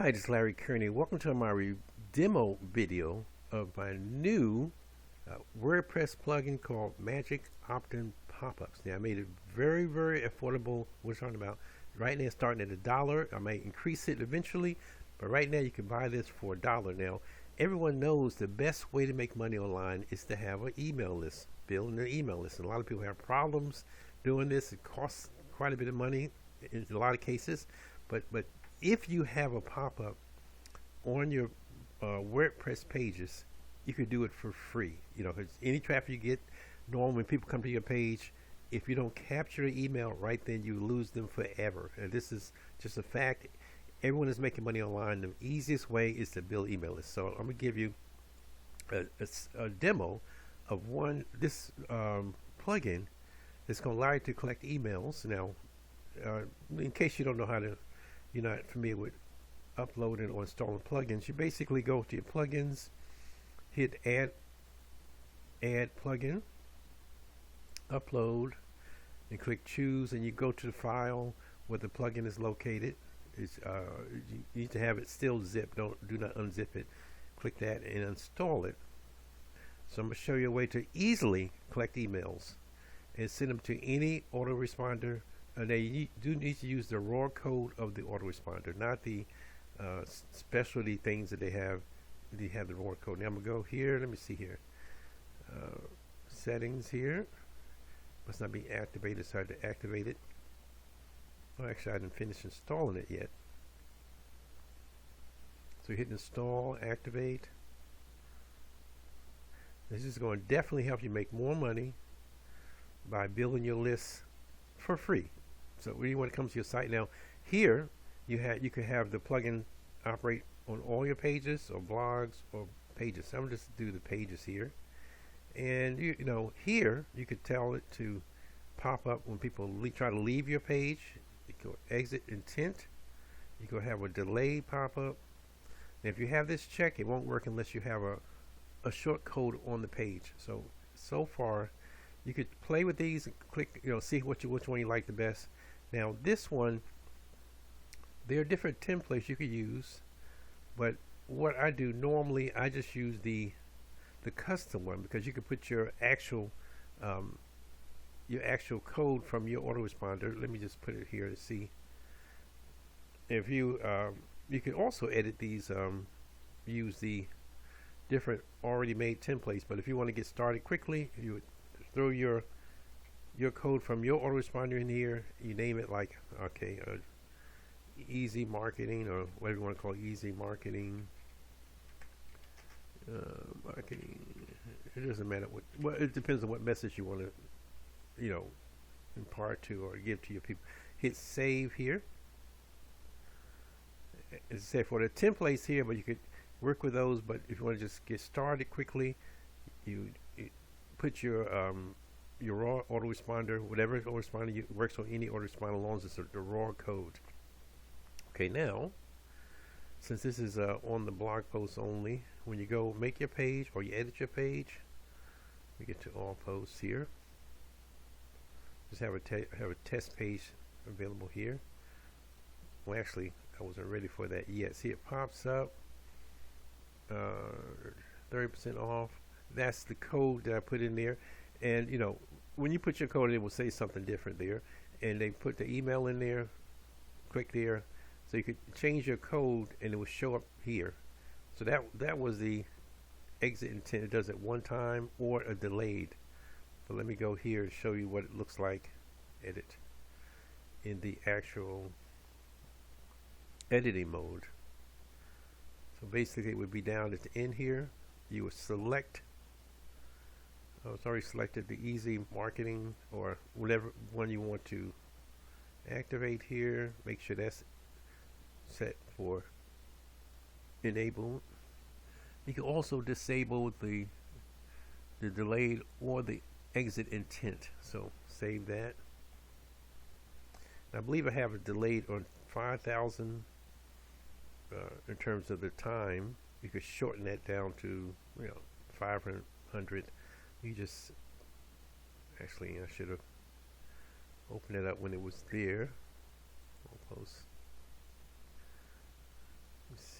Hi, this is Larry Kearney. Welcome to my demo video of my new WordPress plugin called Magic Optin Popups. Now, I made it very, very affordable. We're talking about right now, starting at $1. I might increase it eventually, but right now you can buy this for $1. Now, everyone knows the best way to make money online is to have an email list, building an email list. And a lot of people have problems doing this. It costs quite a bit of money in a lot of cases, but if you have a pop-up on your WordPress pages, you could do it for free. You know, any traffic you get, normally when people come to your page, if you don't capture the email right then, you lose them forever. And this is just a fact. Everyone is making money online. The easiest way is to build email lists. So I'm going to give you a demo of this plugin that's going to allow you to collect emails. Now, in case you don't know how to, you're not familiar with uploading or installing plugins, you basically go to your plugins, hit add plugin, upload, and click choose, and you go to the file where the plugin is located. It's, you need to have it still zipped. Do not unzip it. Click that and install it. So I'm going to show you a way to easily collect emails and send them to any autoresponder. Now you do need to use the raw code of the autoresponder, not the specialty things that they have. They have the raw code. Now I'm gonna go here. Let me see here. Settings here. Must not be activated, so I had to activate it. Well, actually, I didn't finish installing it yet. So hit install, activate. This is going to definitely help you make more money by building your lists for free. So when it comes to your site, now here you can have the plugin operate on all your pages or blogs or pages. So I'm going to just do the pages here, and you know here you could tell it to pop up when people try to leave your page. You go exit intent. You go have a delay pop up. Now if you have this check, it won't work unless you have a short code on the page. So far you could play with these and click, see which one you like the best. Now this one, there are different templates you could use, but what I do normally, I just use the custom one, because you can put your actual code from your autoresponder. Let me just put it here to see. If you can also edit these, use the different already made templates. But if you want to get started quickly, you would throw your code from your autoresponder in here. You name it like, okay, easy marketing, or whatever you want to call it, easy marketing. It doesn't matter what. Well, it depends on what message you want to, impart to or give to your people. Hit save here. As I said, for the templates here, but you could work with those. But if you want to just get started quickly, you put your raw autoresponder, whatever autoresponder works on any autoresponder, as long as it's the raw code. Okay, now since this is on the blog post only, when you go make your page or you edit your page, we get to all posts here. Just have a test page available here. Well, actually, I wasn't ready for that yet. See, it pops up 30% off. That's the code that I put in there. And when you put your code in, it will say something different there. And they put the email in there. Click there, so you could change your code and it will show up here. So that was the exit intent. It does it one time or a delayed. But let me go here and show you what it looks like. Edit in the actual editing mode. So basically it would be down at the end here. You would select, it's already selected, the easy marketing or whatever one you want to activate here. Make sure that's set for enable. You can also disable the delayed or the exit intent. So save that. And I believe I have it delayed on 5,000 in terms of the time. You could shorten that down to 500. You just actually, I should have opened it up when it was there. Almost.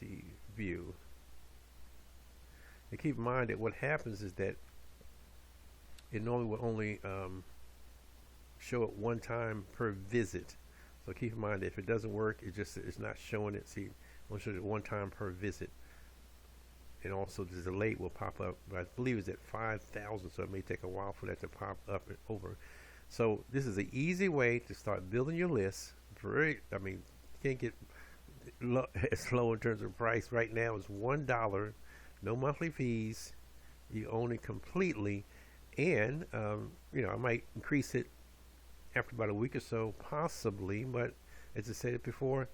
see, view. And keep in mind that what happens is that it normally will only show it one time per visit. So keep in mind that if it doesn't work, it's not showing it. See, only shows it one time per visit. And also the delay will pop up, but I believe it's at 5,000, so it may take a while for that to pop up and over. So this is an easy way to start building your list. You can't get as low in terms of price. Right now it's $1, no monthly fees. You own it completely, and I might increase it after about a week or so, possibly. But as I said before,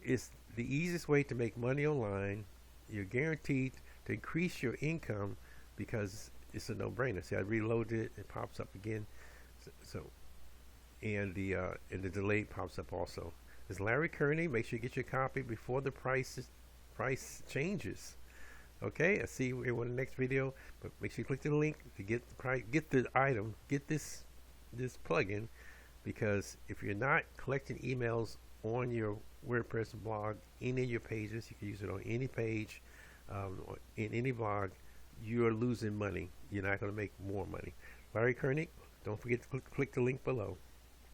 it's the easiest way to make money online. You're guaranteed to increase your income because it's a no-brainer. See, I reloaded it; it pops up again. And the delay pops up also. It's Larry Kearney. Make sure you get your copy before the price changes. Okay, I'll see you in the next video. But make sure you click the link to get the item, get this plugin, because if you're not collecting emails on your WordPress blog, any of your pages, you can use it on any page, in any blog, you're losing money. You're not going to make more money. Larry Kearney, don't forget to click the link below.